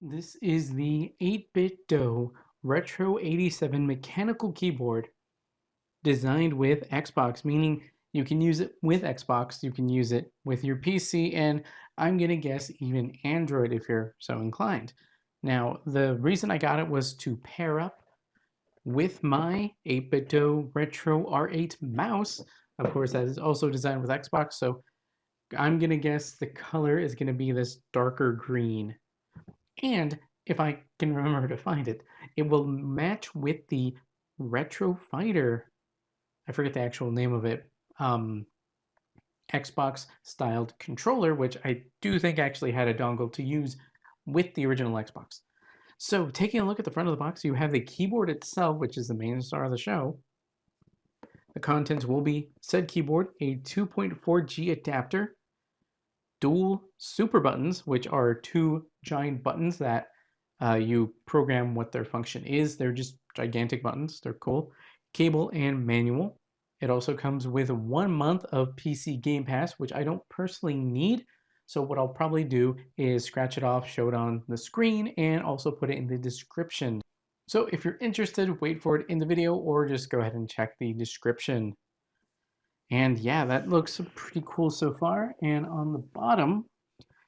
This is the 8BitDo Retro 87 mechanical keyboard designed with Xbox, meaning you can use it with Xbox, you can use it with your PC, and I'm going to guess even Android if you're so inclined. Now, the reason I got it was to pair up with my 8BitDo Retro R8 mouse. Of course, that is also designed with Xbox, so I'm going to guess the color is going to be this darker green. And if I can remember to find it, it will match with the Retro Fighter. I forget the actual name of it. Xbox styled controller, which I do think actually had a dongle to use with the original Xbox. So, taking a look at the front of the box, you have the keyboard itself, which is the main star of the show. The contents will be said keyboard, a 2.4G adapter, dual super buttons, which are two giant buttons that you program what their function is. They're just gigantic buttons. They're cool. Cable and manual. It also comes with 1 month of PC Game Pass, which I don't personally need. So what I'll probably do is scratch it off, show it on the screen, and also put it in the description. So if you're interested, wait for it in the video or just go ahead and check the description. And yeah, that looks pretty cool so far. And on the bottom,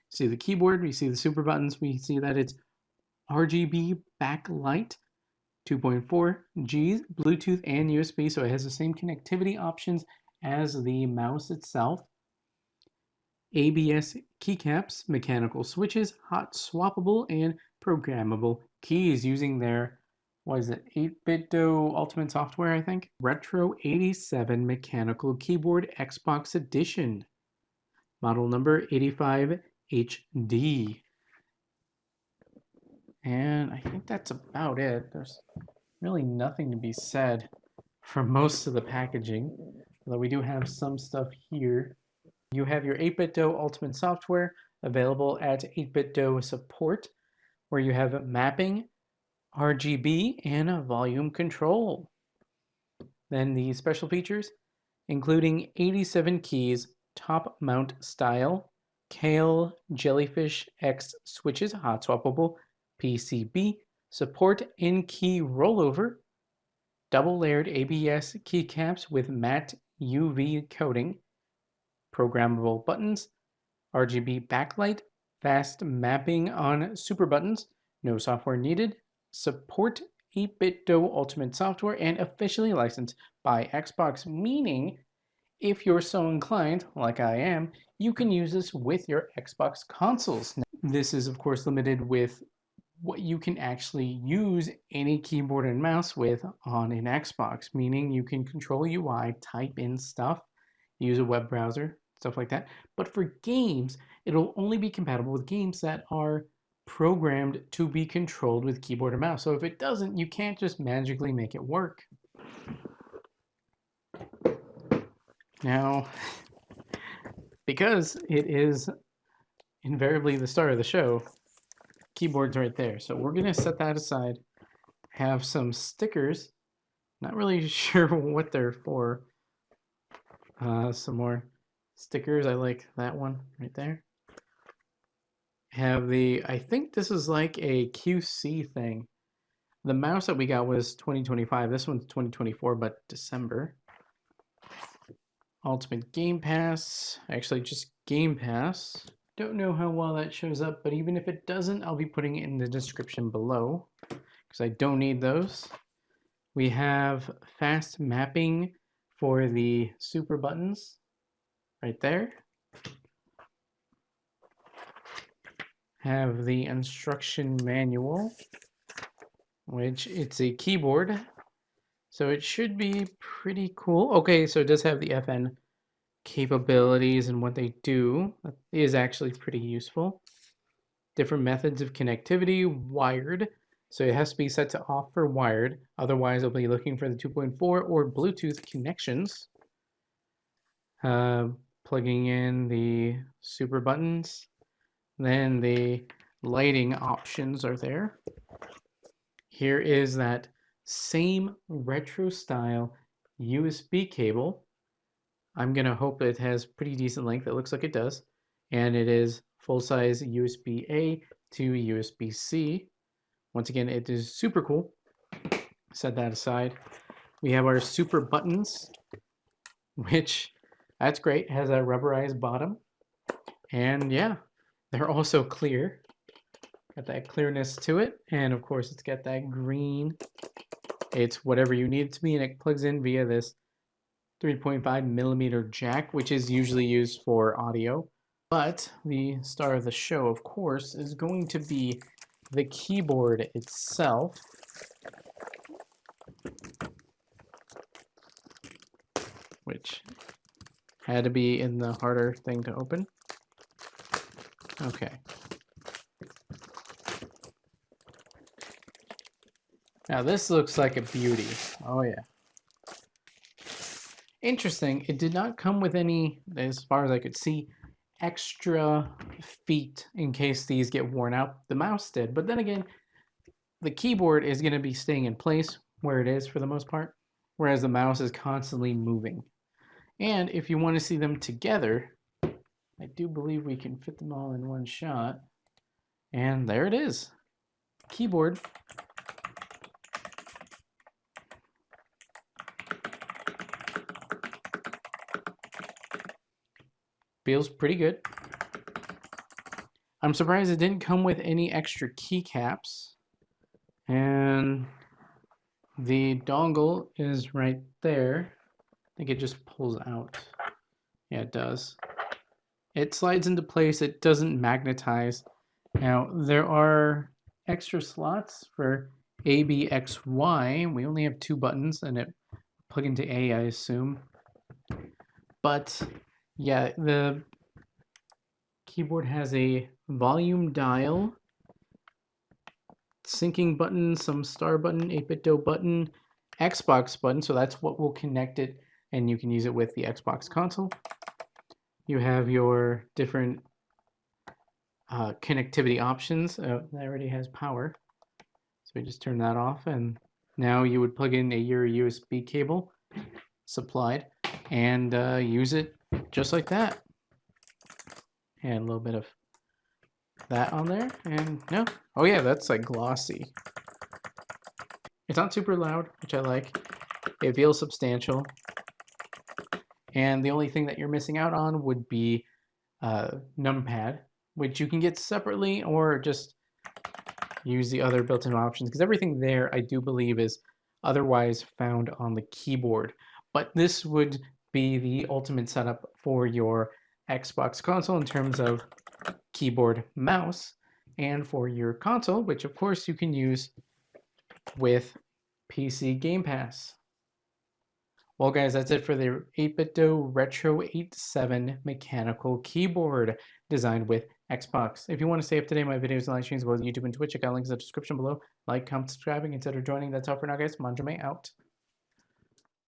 see the keyboard, we see the super buttons, we see that it's RGB backlight, 2.4 Gs, Bluetooth and USB, so it has the same connectivity options as the mouse itself. ABS keycaps, mechanical switches, hot swappable and programmable keys using their, what is it, 8BitDo Ultimate Software, I think? Retro 87 Mechanical Keyboard Xbox Edition. Model number 85HD. And I think that's about it. There's really nothing to be said for most of the packaging, although we do have some stuff here. You have your 8BitDo Ultimate Software available at 8BitDo Support, where you have mapping, RGB, and a volume control. Then the special features, including 87 keys, top mount style, Kale Jellyfish X switches, hot swappable, PCB, support in-key rollover, double-layered ABS keycaps with matte UV coating, programmable buttons, RGB backlight, fast mapping on super buttons, no software needed, support 8BitDo Ultimate Software, and officially licensed by Xbox, meaning if you're so inclined, like I am, you can use this with your Xbox consoles. This is, of course, limited with what you can actually use any keyboard and mouse with on an Xbox, meaning you can control UI, type in stuff, use a web browser, stuff like that. But for games, it'll only be compatible with games that are programmed to be controlled with keyboard and mouse. So if it doesn't, you can't just magically make it work. Now, because it is invariably the start of the show, keyboard's right there. So we're gonna set that aside, have some stickers. Not really sure what they're for. Some more stickers. I like that one right there. Have the, I think this is like a QC thing. The mouse that we got was 2025. This one's 2024, but December. Ultimate Game Pass. Actually, just Game Pass. Don't know how well that shows up, but even if it doesn't, I'll be putting it in the description below because I don't need those. We have fast mapping for the super buttons right there. Have the instruction manual, which it's a keyboard, so it should be pretty cool. Okay, so it does have the FN capabilities and what they do. That is actually pretty useful. Different methods of connectivity, wired. So it has to be set to off for wired. Otherwise, it'll be looking for the 2.4 or Bluetooth connections. Plugging in the super buttons. Then the lighting options are there. Here is that same retro style USB cable. I'm gonna hope it has pretty decent length. It looks like it does. And it is full-size USB-A to USB-C. Once again, it is super cool. Set that aside. We have our super buttons, which that's great. It has a rubberized bottom. And yeah, they're also clear. Got that clearness to it. And of course, it's got that green. It's whatever you need it to be, and it plugs in via this 3.5 millimeter jack, which is usually used for audio. But the star of the show, of course, is going to be the keyboard itself. Which had to be in the harder thing to open. Okay. Now this looks like a beauty. Oh yeah. Interesting. It did not come with any, as far as I could see, extra feet in case these get worn out. The mouse did, but then again, the keyboard is going to be staying in place where it is for the most part, whereas the mouse is constantly moving. And if you want to see them together, I do believe we can fit them all in one shot. And there it is. Keyboard. Feels pretty good. I'm surprised it didn't come with any extra keycaps. And the dongle is right there. I think it just pulls out. Yeah, it does. It slides into place. It doesn't magnetize. Now, there are extra slots for A, B, X, Y. We only have 2 buttons, and it plug into A, I assume. But yeah, the keyboard has a volume dial, syncing button, some star button, 8BitDo button, Xbox button, so that's what will connect it, and you can use it with the Xbox console. You have your different connectivity options. That already has power, so we just turn that off, and now you would plug in your USB cable supplied and use it just like that. And a little bit of that on there, and no. Oh yeah, that's like glossy. It's not super loud, which I like. It feels substantial. And the only thing that you're missing out on would be numpad, which you can get separately or just use the other built-in options, because everything there I do believe is otherwise found on the keyboard. But this would be the ultimate setup for your Xbox console in terms of keyboard, mouse, and for your console, which of course you can use with PC Game Pass. Well guys, that's it for the 8BitDo Retro 87 mechanical keyboard designed with Xbox. If you want to stay up to date on my videos and live streams both YouTube and Twitch, check out links in the description below. Like, comment, subscribe, and consider joining. That's all for now guys. Manjoume out.